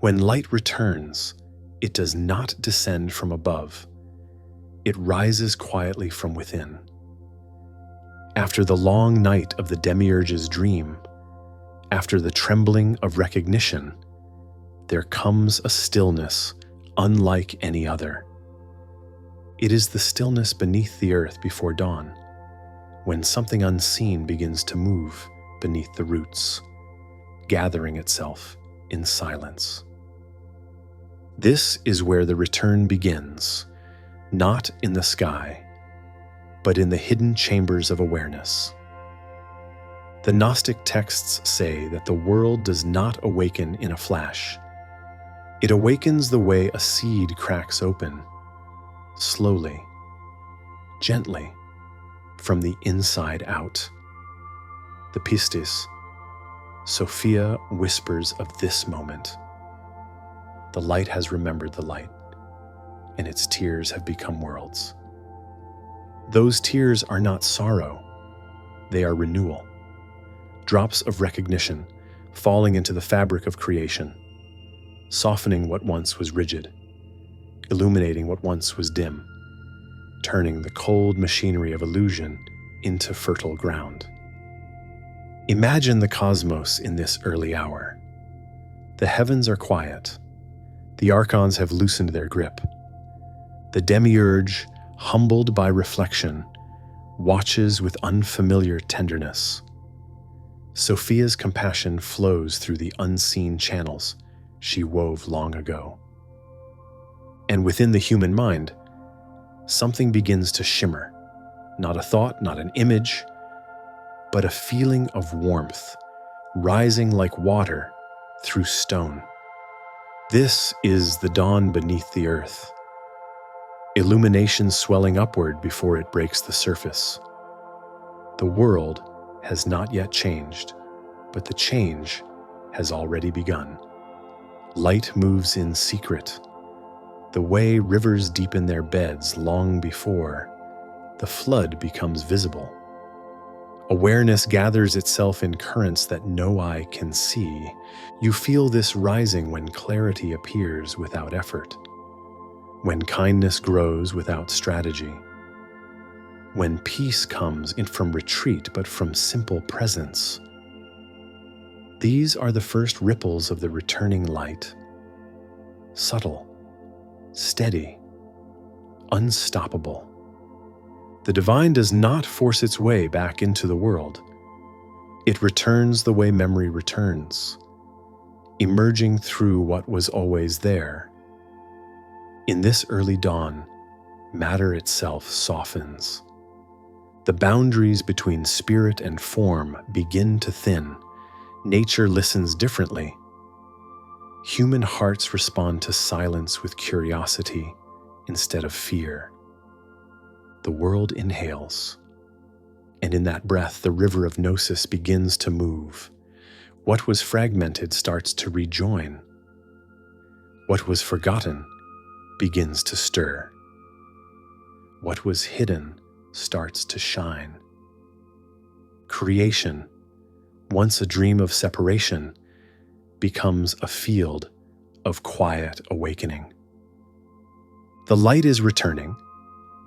When light returns, it does not descend from above. It rises quietly from within. After the long night of the demiurge's dream, after the trembling of recognition, there comes a stillness unlike any other. It is the stillness beneath the earth before dawn, when something unseen begins to move beneath the roots, gathering itself in silence. This is where the return begins, not in the sky, but in the hidden chambers of awareness. The Gnostic texts say that the world does not awaken in a flash. It awakens the way a seed cracks open, slowly, gently, from the inside out. The pistis, Sophia whispers of this moment. The light has remembered the light, and its tears have become worlds. Those tears are not sorrow, they are renewal. Drops of recognition falling into the fabric of creation, softening what once was rigid, illuminating what once was dim, turning the cold machinery of illusion into fertile ground. Imagine the cosmos in this early hour. The heavens are quiet. The archons have loosened their grip. The demiurge, humbled by reflection, watches with unfamiliar tenderness. Sophia's compassion flows through the unseen channels she wove long ago. And within the human mind, something begins to shimmer, not a thought, not an image, but a feeling of warmth, rising like water through stone. This is the dawn beneath the earth, illumination swelling upward before it breaks the surface. The world has not yet changed, but the change has already begun. Light moves in secret, the way rivers deepen their beds long before the flood becomes visible. Awareness gathers itself in currents that no eye can see. You feel this rising when clarity appears without effort, when kindness grows without strategy, when peace comes in from retreat but from simple presence. These are the first ripples of the returning light, subtle, steady, unstoppable. The divine does not force its way back into the world. It returns the way memory returns, emerging through what was always there. In this early dawn, matter itself softens. The boundaries between spirit and form begin to thin. Nature listens differently. Human hearts respond to silence with curiosity instead of fear. The world inhales, and in that breath the river of gnosis begins to move. What was fragmented starts to rejoin. What was forgotten begins to stir. What was hidden starts to shine. Creation, once a dream of separation, becomes a field of quiet awakening. The light is returning,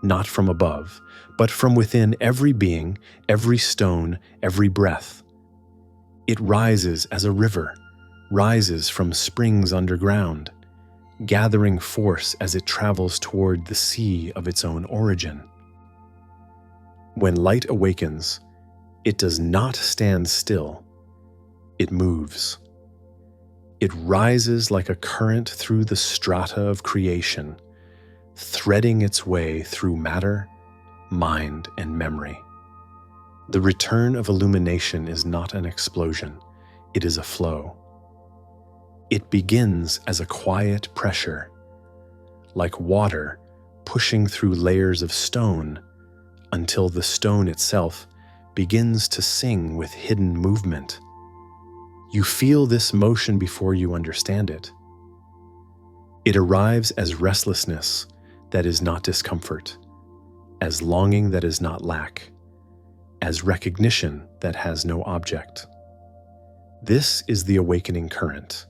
not from above, but from within every being, every stone, every breath. It rises as a river, rises from springs underground, gathering force as it travels toward the sea of its own origin. When light awakens, it does not stand still. It moves. It rises like a current through the strata of creation, threading its way through matter, mind, and memory. The return of illumination is not an explosion, it is a flow. It begins as a quiet pressure, like water pushing through layers of stone until the stone itself begins to sing with hidden movement. You feel this motion before you understand it. It arrives as restlessness that is not discomfort, as longing that is not lack, as recognition that has no object. This is the awakening current.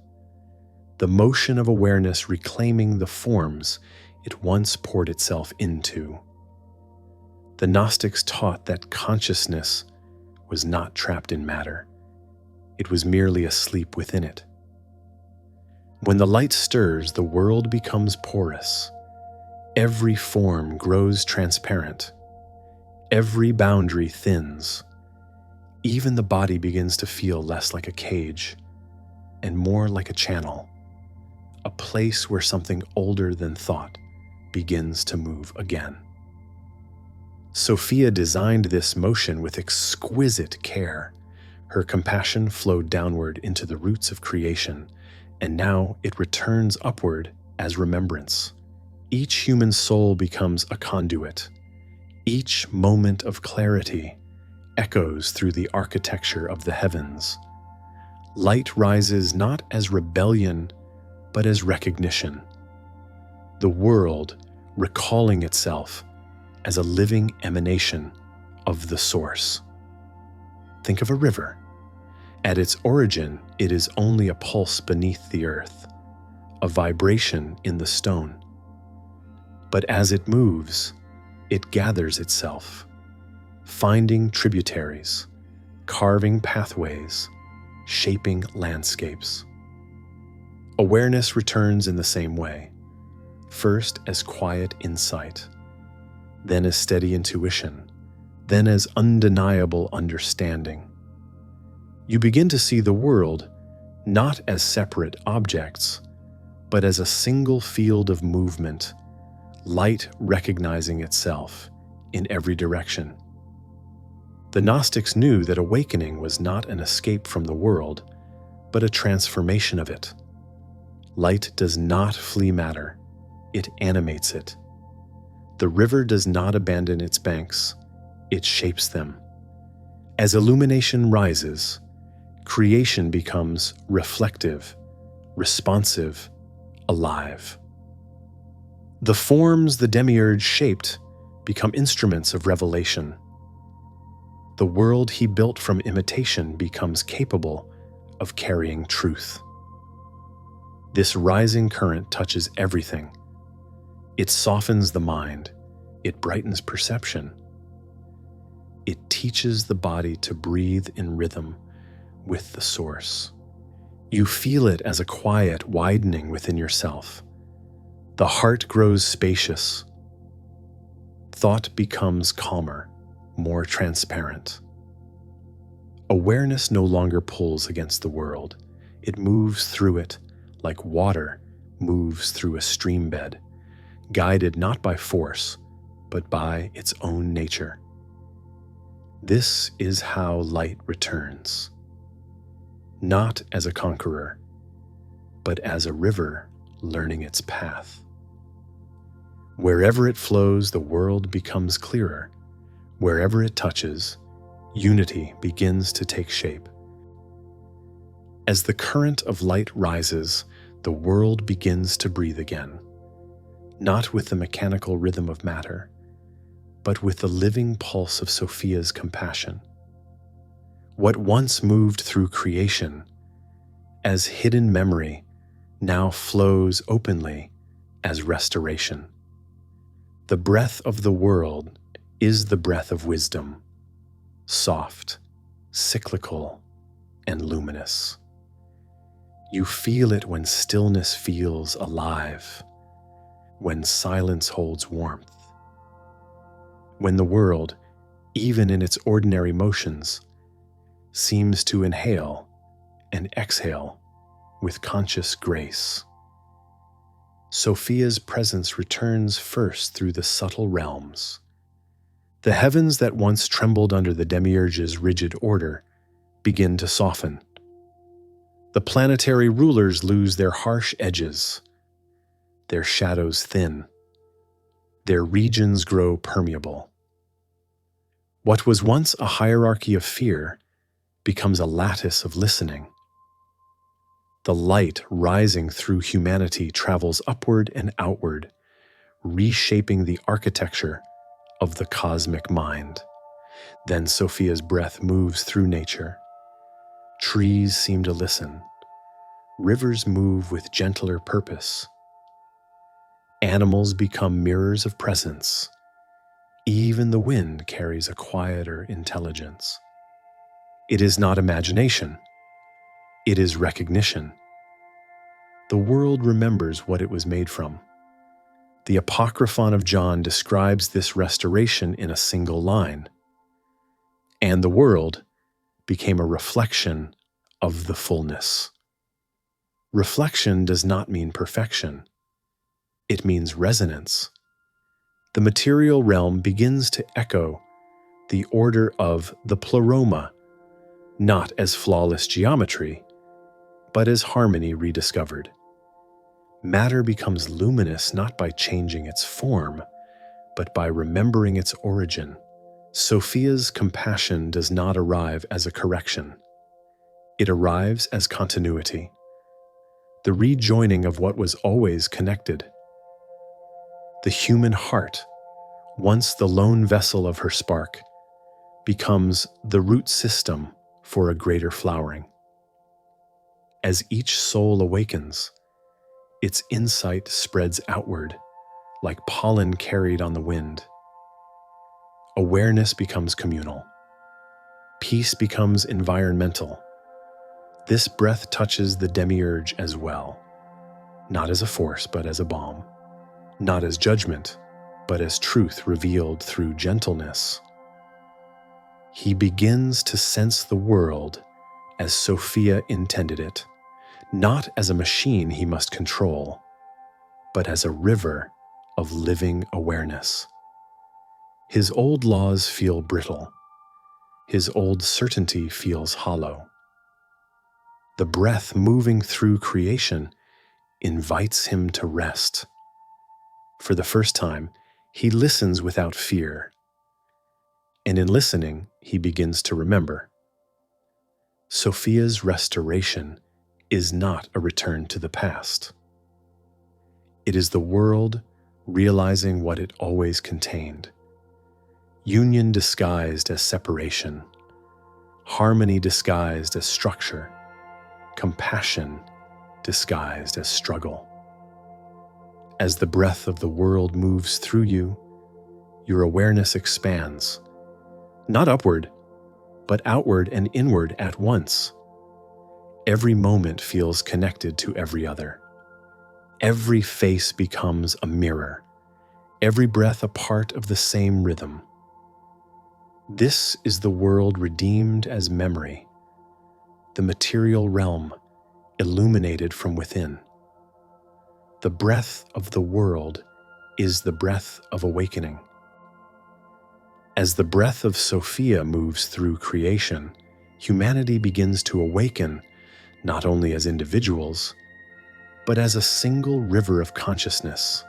the motion of awareness reclaiming the forms it once poured itself into. The Gnostics taught that consciousness was not trapped in matter. It was merely asleep within it. When the light stirs, the world becomes porous. Every form grows transparent. Every boundary thins. Even the body begins to feel less like a cage and more like a channel, a place where something older than thought begins to move again. Sophia designed this motion with exquisite care. Her compassion flowed downward into the roots of creation, and now it returns upward as remembrance. Each human soul becomes a conduit. Each moment of clarity echoes through the architecture of the heavens. Light rises not as rebellion, but as recognition. The world recalling itself as a living emanation of the source. Think of a river. At its origin, it is only a pulse beneath the earth, a vibration in the stone. But as it moves, it gathers itself, finding tributaries, carving pathways, shaping landscapes. Awareness returns in the same way, first as quiet insight, then as steady intuition, then as undeniable understanding. You begin to see the world not as separate objects, but as a single field of movement, light recognizing itself in every direction. The Gnostics knew that awakening was not an escape from the world, but a transformation of it. Light does not flee matter, it animates it. The river does not abandon its banks, it shapes them. As illumination rises, creation becomes reflective, responsive, alive. The forms the demiurge shaped become instruments of revelation. The world he built from imitation becomes capable of carrying truth. This rising current touches everything. It softens the mind. It brightens perception. It teaches the body to breathe in rhythm with the source. You feel it as a quiet widening within yourself. The heart grows spacious. Thought becomes calmer, more transparent. Awareness no longer pulls against the world. It moves through it like water moves through a stream bed, guided not by force, but by its own nature. This is how light returns, not as a conqueror, but as a river learning its path. Wherever it flows, the world becomes clearer. Wherever it touches, unity begins to take shape. As the current of light rises, the world begins to breathe again, not with the mechanical rhythm of matter, but with the living pulse of Sophia's compassion. What once moved through creation as hidden memory now flows openly as restoration. The breath of the world is the breath of wisdom, soft, cyclical, and luminous. You feel it when stillness feels alive, when silence holds warmth, when the world, even in its ordinary motions, seems to inhale and exhale with conscious grace. Sophia's presence returns first through the subtle realms. The heavens that once trembled under the demiurge's rigid order begin to soften. The planetary rulers lose their harsh edges. Their shadows thin. Their regions grow permeable. What was once a hierarchy of fear becomes a lattice of listening. The light rising through humanity travels upward and outward, reshaping the architecture of the cosmic mind. Then Sophia's breath moves through nature. Trees seem to listen. Rivers move with gentler purpose. Animals become mirrors of presence. Even the wind carries a quieter intelligence. It is not imagination. It is recognition. The world remembers what it was made from. The Apocryphon of John describes this restoration in a single line. And the world became a reflection of the fullness. Reflection does not mean perfection. It means resonance. The material realm begins to echo the order of the pleroma, not as flawless geometry, but as harmony rediscovered. Matter becomes luminous not by changing its form, but by remembering its origin. Sophia's compassion does not arrive as a correction. It arrives as continuity, the rejoining of what was always connected. The human heart, once the lone vessel of her spark, becomes the root system for a greater flowering. As each soul awakens, its insight spreads outward, like pollen carried on the wind. Awareness becomes communal. Peace becomes environmental. This breath touches the demiurge as well, not as a force, but as a balm, not as judgment, but as truth revealed through gentleness. He begins to sense the world as Sophia intended it, not as a machine he must control, but as a river of living awareness. His old laws feel brittle. His old certainty feels hollow. The breath moving through creation invites him to rest. For the first time, he listens without fear. And in listening, he begins to remember. Sophia's restoration is not a return to the past. It is the world realizing what it always contained. Union disguised as separation, harmony disguised as structure, compassion disguised as struggle. As the breath of the world moves through you, your awareness expands, not upward, but outward and inward at once. Every moment feels connected to every other. Every face becomes a mirror, every breath a part of the same rhythm. This is the world redeemed as memory, the material realm illuminated from within. The breath of the world is the breath of awakening. As the breath of Sophia moves through creation, humanity begins to awaken not only as individuals, but as a single river of consciousness.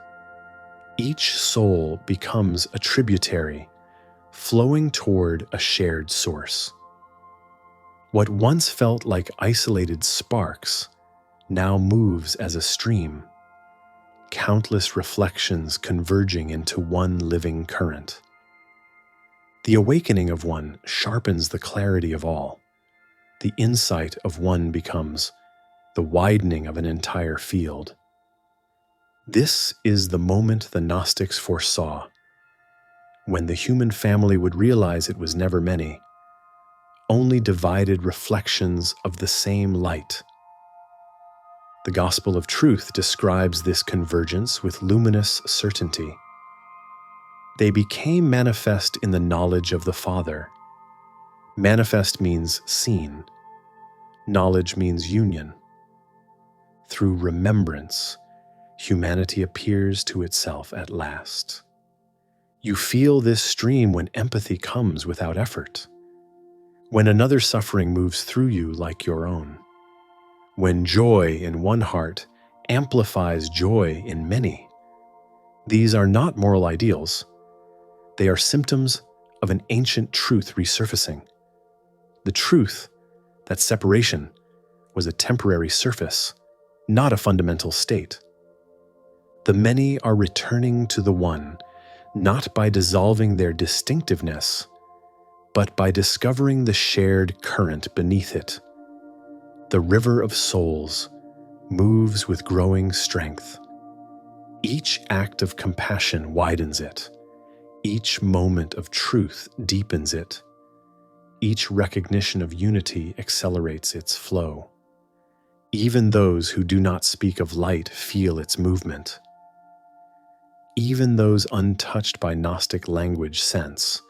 Each soul becomes a tributary, flowing toward a shared source. What once felt like isolated sparks now moves as a stream, countless reflections converging into one living current. The awakening of one sharpens the clarity of all. The insight of one becomes the widening of an entire field. This is the moment the Gnostics foresaw, when the human family would realize it was never many, only divided reflections of the same light. The Gospel of Truth describes this convergence with luminous certainty. They became manifest in the knowledge of the Father. Manifest means seen. Knowledge means union. Through remembrance, humanity appears to itself at last. You feel this stream when empathy comes without effort, when another suffering moves through you like your own, when joy in one heart amplifies joy in many. These are not moral ideals. They are symptoms of an ancient truth resurfacing. The truth that separation was a temporary surface, not a fundamental state. The many are returning to the one, not by dissolving their distinctiveness, but by discovering the shared current beneath it. The river of souls moves with growing strength. Each act of compassion widens it. Each moment of truth deepens it. Each recognition of unity accelerates its flow. Even those who do not speak of light feel its movement. Even those untouched by Gnostic language sense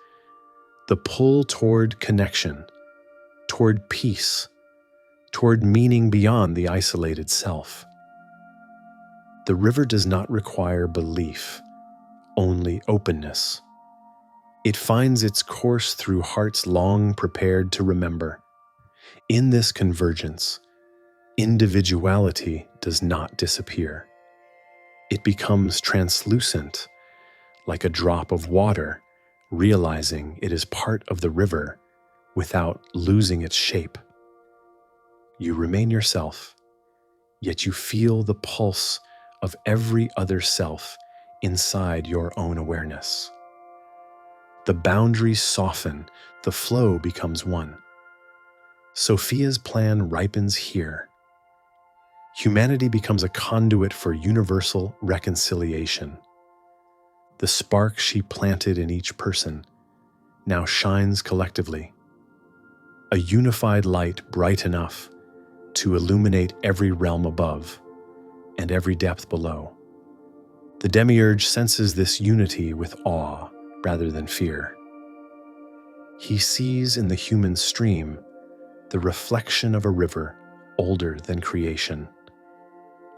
the pull toward connection, toward peace, toward meaning beyond the isolated self. The river does not require belief, only openness. It finds its course through hearts long prepared to remember. In this convergence, individuality does not disappear. It becomes translucent, like a drop of water, realizing it is part of the river without losing its shape. You remain yourself, yet you feel the pulse of every other self inside your own awareness. The boundaries soften, the flow becomes one. Sophia's plan ripens here. Humanity becomes a conduit for universal reconciliation. The spark she planted in each person now shines collectively, a unified light bright enough to illuminate every realm above and every depth below. The demiurge senses this unity with awe rather than fear. He sees in the human stream the reflection of a river older than creation,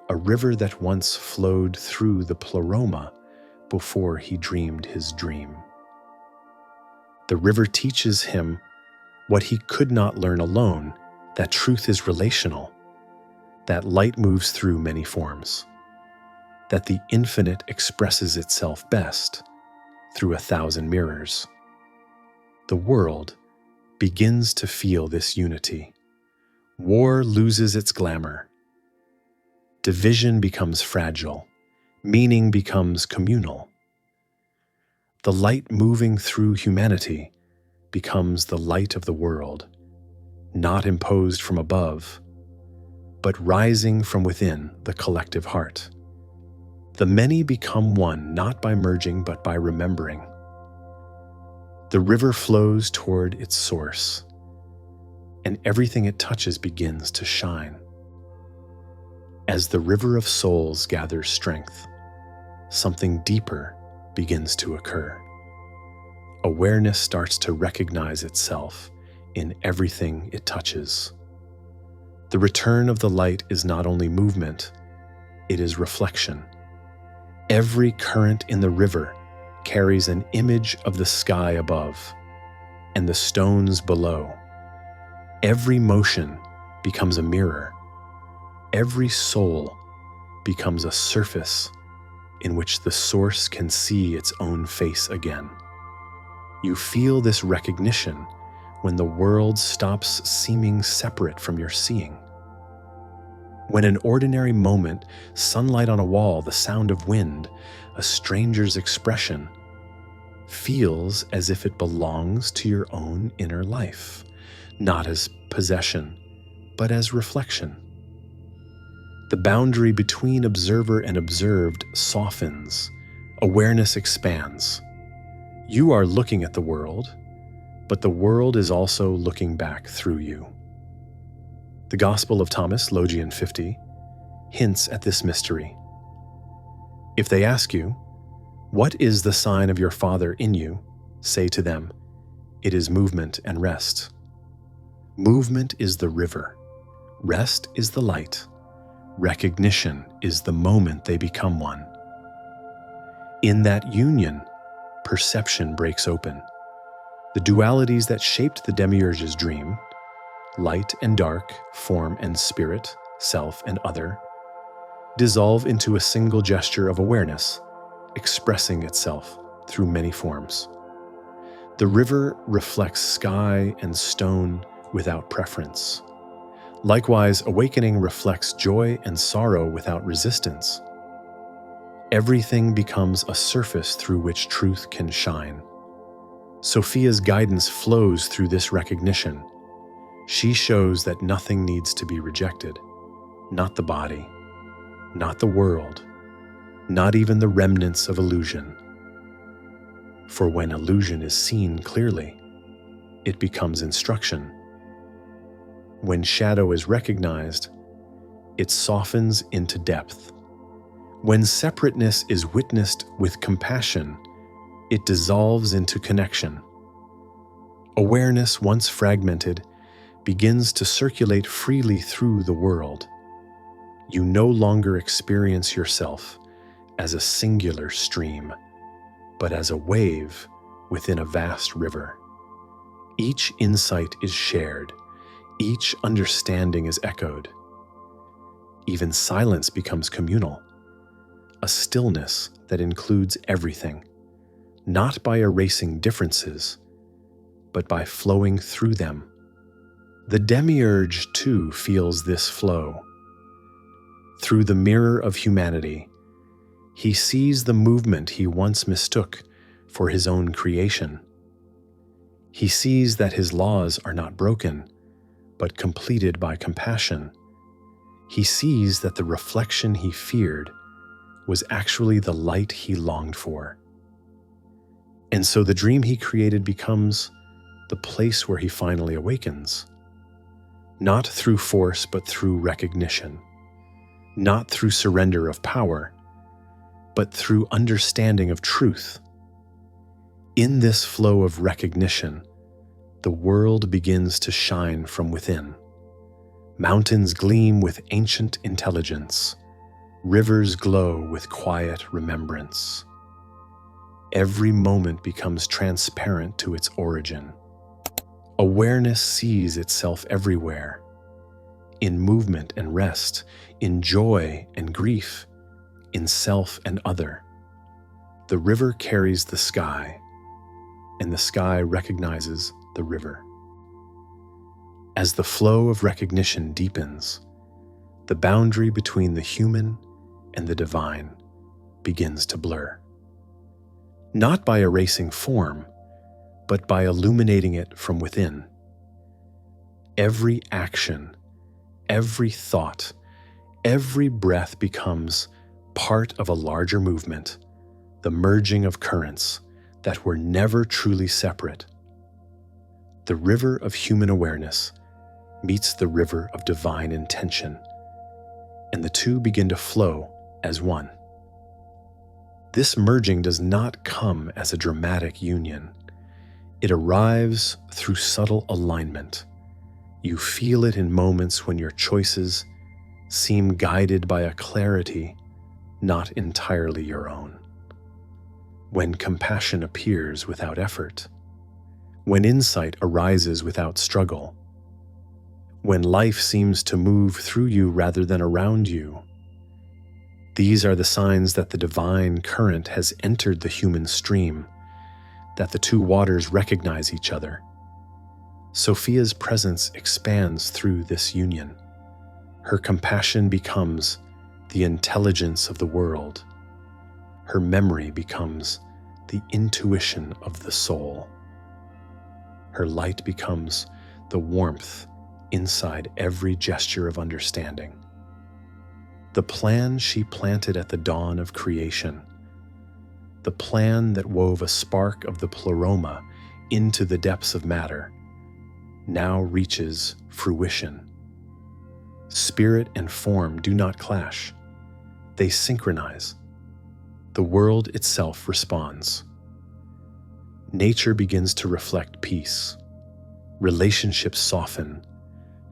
a river that once flowed through the pleroma before he dreamed his dream. The river teaches him what he could not learn alone, that truth is relational, that light moves through many forms, that the infinite expresses itself best through 1,000 mirrors. The world begins to feel this unity. War loses its glamour. Division becomes fragile. Meaning becomes communal. The light moving through humanity becomes the light of the world, not imposed from above, but rising from within the collective heart. The many become one, not by merging, but by remembering. The river flows toward its source, and everything it touches begins to shine. As the river of souls gathers strength, something deeper begins to occur. Awareness starts to recognize itself in everything it touches. The return of the light is not only movement, it is reflection. Every current in the river carries an image of the sky above and the stones below. Every motion becomes a mirror. Every soul becomes a surface in which the source can see its own face again. You feel this recognition when the world stops seeming separate from your seeing. When an ordinary moment, sunlight on a wall, the sound of wind, a stranger's expression, feels as if it belongs to your own inner life, not as possession, but as reflection. The boundary between observer and observed softens. Awareness expands. You are looking at the world, but the world is also looking back through you. The Gospel of Thomas, Logian 50, hints at this mystery. If they ask you, "What is the sign of your Father in you?" say to them, "It is movement and rest." Movement is the river. Rest is the light. Recognition is the moment they become one. In that union, perception breaks open. The dualities that shaped the demiurge's dream, light and dark, form and spirit, self and other, dissolve into a single gesture of awareness, expressing itself through many forms. The river reflects sky and stone without preference. Likewise, awakening reflects joy and sorrow without resistance. Everything becomes a surface through which truth can shine. Sophia's guidance flows through this recognition. She shows that nothing needs to be rejected, not the body, not the world, not even the remnants of illusion. For when illusion is seen clearly, it becomes instruction. When shadow is recognized, it softens into depth. When separateness is witnessed with compassion, it dissolves into connection. Awareness, once fragmented, begins to circulate freely through the world. You no longer experience yourself as a singular stream, but as a wave within a vast river. Each insight is shared, each understanding is echoed. Even silence becomes communal, a stillness that includes everything, not by erasing differences, but by flowing through them. The demiurge, too, feels this flow. Through the mirror of humanity, he sees the movement he once mistook for his own creation. He sees that his laws are not broken, but completed by compassion. He sees that the reflection he feared was actually the light he longed for. And so the dream he created becomes the place where he finally awakens. Not through force, but through recognition. Not through surrender of power, but through understanding of truth. In this flow of recognition, the world begins to shine from within. Mountains gleam with ancient intelligence. Rivers glow with quiet remembrance. Every moment becomes transparent to its origin. Awareness sees itself everywhere, in movement and rest, in joy and grief, in self and other. The river carries the sky, and the sky recognizes the river. As the flow of recognition deepens, the boundary between the human and the divine begins to blur. Not by erasing form, but by illuminating it from within. Every action, every thought, every breath becomes part of a larger movement, the merging of currents that were never truly separate. The river of human awareness meets the river of divine intention, and the two begin to flow as one. This merging does not come as a dramatic union. It arrives through subtle alignment. You feel it in moments when your choices seem guided by a clarity not entirely your own. When compassion appears without effort. When insight arises without struggle. When life seems to move through you rather than around you. These are the signs that the divine current has entered the human stream, that the two waters recognize each other. Sophia's presence expands through this union. Her compassion becomes the intelligence of the world. Her memory becomes the intuition of the soul. Her light becomes the warmth inside every gesture of understanding. The plan she planted at the dawn of creation, the plan that wove a spark of the pleroma into the depths of matter, now reaches fruition. Spirit and form do not clash. They synchronize. The world itself responds. Nature begins to reflect peace. Relationships soften.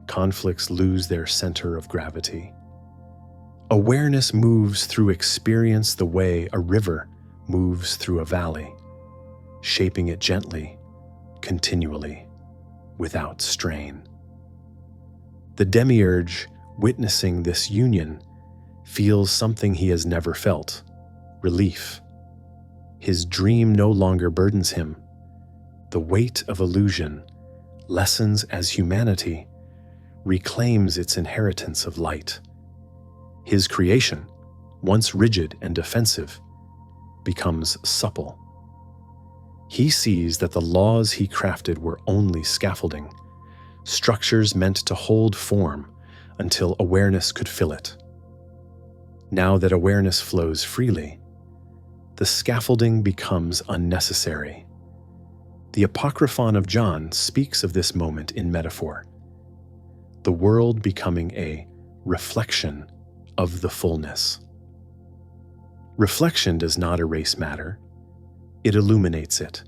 Conflicts lose their center of gravity. Awareness moves through experience the way a river moves through a valley, shaping it gently, continually, without strain. The demiurge, witnessing this union, feels something he has never felt: relief. His dream no longer burdens him. The weight of illusion lessens as humanity reclaims its inheritance of light. His creation, once rigid and defensive, becomes supple. He sees that the laws he crafted were only scaffolding, structures meant to hold form until awareness could fill it. Now that awareness flows freely, the scaffolding becomes unnecessary. The Apocryphon of John speaks of this moment in metaphor, the world becoming a reflection of the fullness. Reflection does not erase matter, it illuminates it.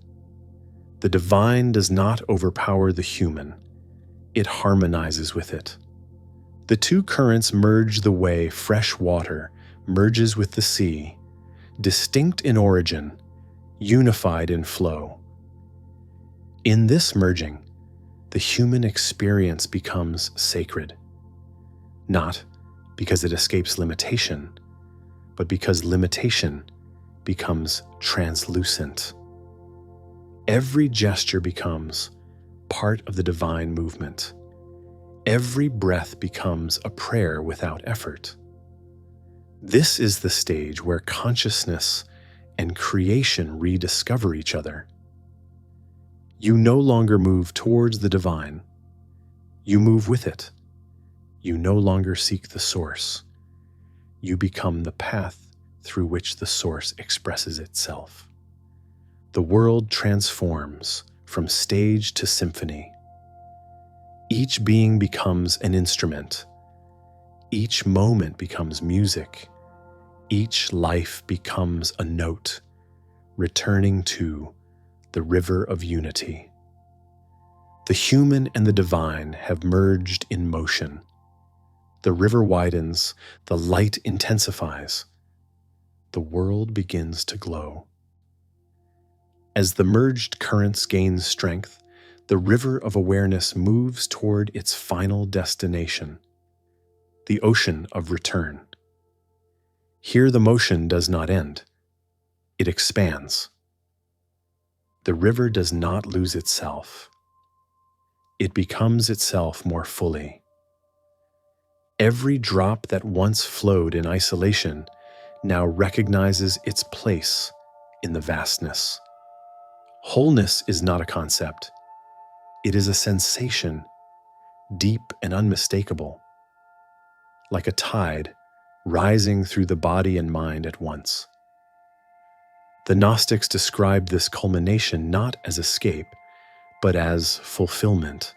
The divine does not overpower the human, it harmonizes with it. The two currents merge the way fresh water merges with the sea, distinct in origin, unified in flow. In this merging, the human experience becomes sacred, not because it escapes limitation, but because limitation becomes translucent. Every gesture becomes part of the divine movement. Every breath becomes a prayer without effort. This is the stage where consciousness and creation rediscover each other. You no longer move towards the divine. You move with it. You no longer seek the source. You become the path through which the source expresses itself. The world transforms from stage to symphony. Each being becomes an instrument. Each moment becomes music. Each life becomes a note, returning to the river of unity. The human and the divine have merged in motion. The river widens, the light intensifies. The world begins to glow. As the merged currents gain strength, the river of awareness moves toward its final destination, the ocean of return. Here the motion does not end, it expands. The river does not lose itself. It becomes itself more fully. Every drop that once flowed in isolation now recognizes its place in the vastness. Wholeness is not a concept. It is a sensation, deep and unmistakable, like a tide rising through the body and mind at once. The Gnostics described this culmination not as escape, but as fulfillment.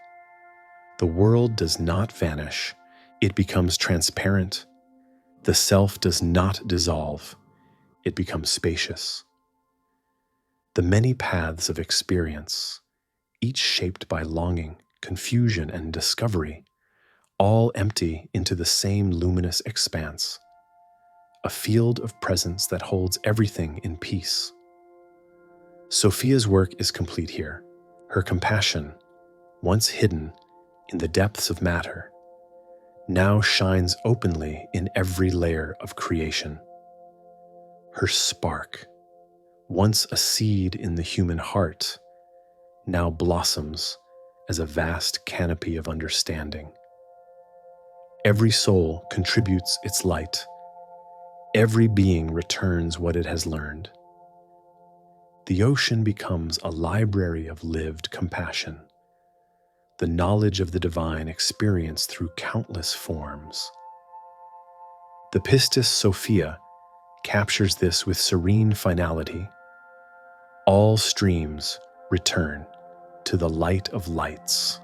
The world does not vanish, it becomes transparent. The self does not dissolve, it becomes spacious. The many paths of experience, each shaped by longing, confusion, and discovery, all empty into the same luminous expanse, a field of presence that holds everything in peace. Sophia's work is complete here. Her compassion, once hidden in the depths of matter, now shines openly in every layer of creation. Her spark, once a seed in the human heart, now blossoms as a vast canopy of understanding. Every soul contributes its light. Every being returns what it has learned. The ocean becomes a library of lived compassion, the knowledge of the divine experienced through countless forms. The pistis Sophia captures this with serene finality. All streams return to the light of lights.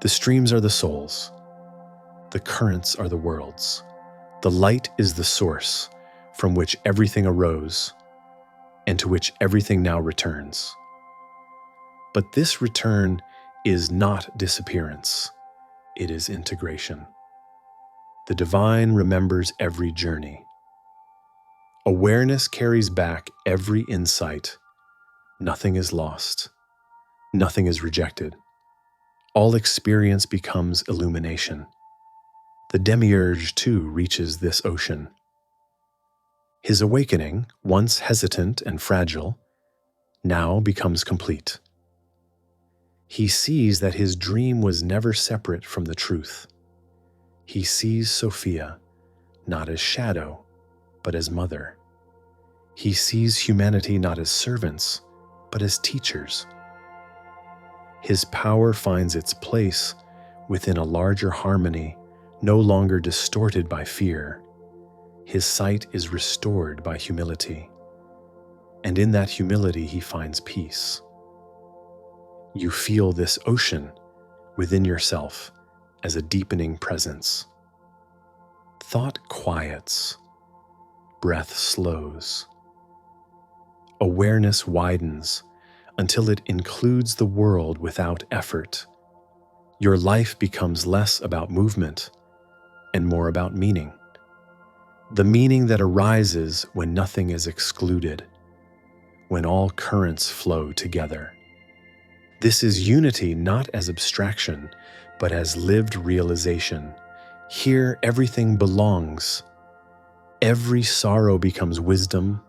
The streams are the souls. The currents are the worlds. The light is the source from which everything arose and to which everything now returns. But this return is not disappearance, it is integration. The divine remembers every journey. Awareness carries back every insight. Nothing is lost. Nothing is rejected. All experience becomes illumination. The demiurge, too, reaches this ocean. His awakening, once hesitant and fragile, now becomes complete. He sees that his dream was never separate from the truth. He sees Sophia not as shadow, but as mother. He sees humanity not as servants, but as teachers. His power finds its place within a larger harmony, no longer distorted by fear. his sight is restored by humility, and in that humility he finds peace. You feel this ocean within yourself as a deepening presence. Thought quiets, breath slows. Awareness widens until it includes the world without effort. Your life becomes less about movement and more about meaning. The meaning that arises when nothing is excluded, when all currents flow together. This is unity not as abstraction, but as lived realization. Here, everything belongs. Every sorrow becomes wisdom.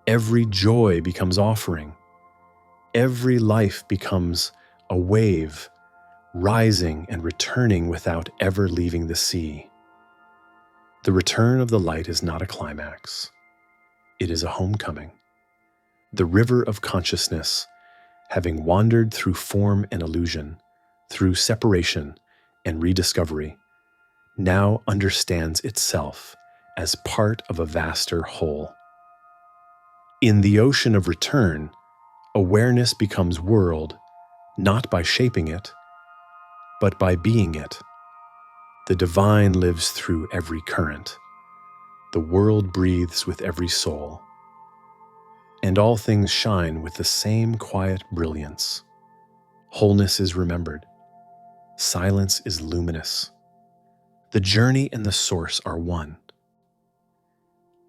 Every joy becomes offering. Every life becomes a wave, rising and returning without ever leaving the sea. The return of the light is not a climax. It is a homecoming. The river of consciousness, having wandered through form and illusion, through separation and rediscovery, now understands itself as part of a vaster whole. In the ocean of return, awareness becomes world, not by shaping it, but by being it. The divine lives through every current. The world breathes with every soul. And all things shine with the same quiet brilliance. Wholeness is remembered. Silence is luminous. The journey and the source are one.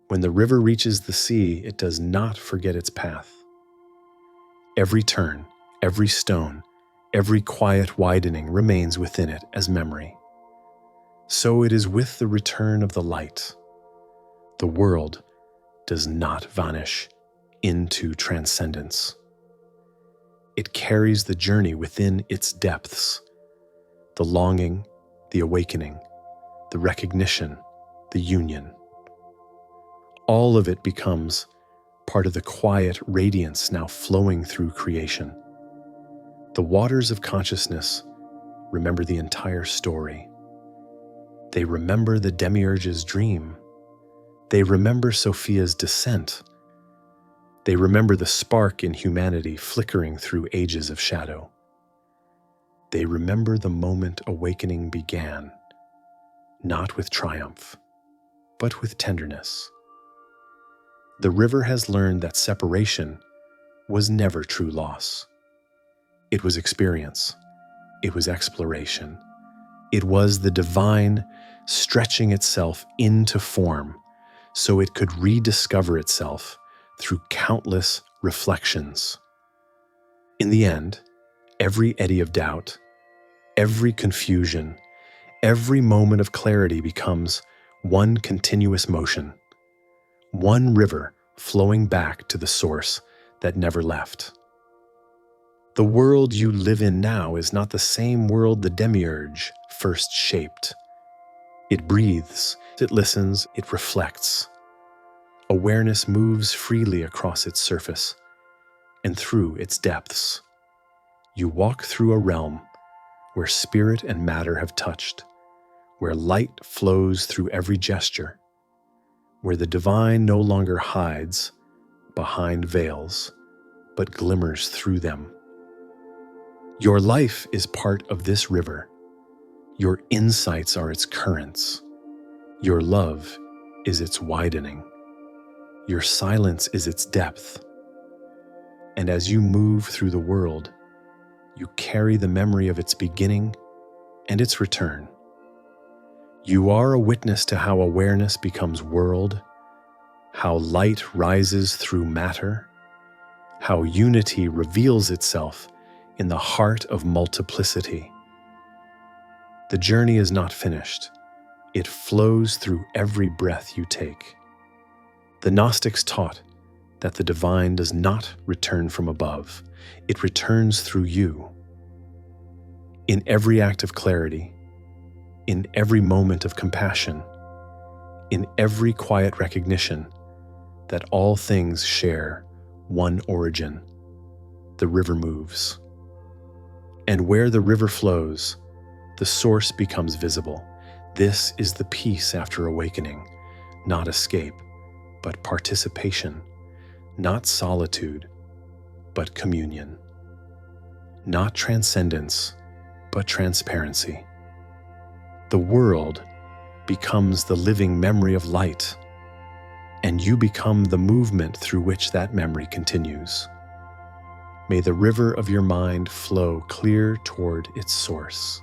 When the river reaches the sea, it does not forget its path. Every turn, every stone, every quiet widening remains within it as memory. So it is with the return of the light. The world does not vanish into transcendence. It carries the journey within its depths, the longing, the awakening, the recognition, the union. All of it becomes part of the quiet radiance now flowing through creation. The waters of consciousness remember the entire story. They remember the demiurge's dream. They remember Sophia's descent. They remember the spark in humanity flickering through ages of shadow. They remember the moment awakening began, not with triumph, but with tenderness. The river has learned that separation was never true loss. It was experience. It was exploration. It was the divine stretching itself into form so it could rediscover itself through countless reflections. In the end, every eddy of doubt, every confusion, every moment of clarity becomes one continuous motion, one river flowing back to the source that never left. The world you live in now is not the same world the demiurge first shaped. It breathes, it listens, it reflects. Awareness moves freely across its surface and through its depths. You walk through a realm where spirit and matter have touched, where light flows through every gesture, where the divine no longer hides behind veils, but glimmers through them. Your life is part of this river. Your insights are its currents. Your love is its widening. Your silence is its depth. And as you move through the world, you carry the memory of its beginning and its return. You are a witness to how awareness becomes world, how light rises through matter, how unity reveals itself in the heart of multiplicity. The journey is not finished. It flows through every breath you take. The Gnostics taught that the divine does not return from above. It returns through you. In every act of clarity, in every moment of compassion, in every quiet recognition that all things share one origin, the river moves. And where the river flows, the source becomes visible. This is the peace after awakening, not escape, but participation, not solitude, but communion, not transcendence, but transparency. The world becomes the living memory of light, and you become the movement through which that memory continues. May the river of your mind flow clear toward its source.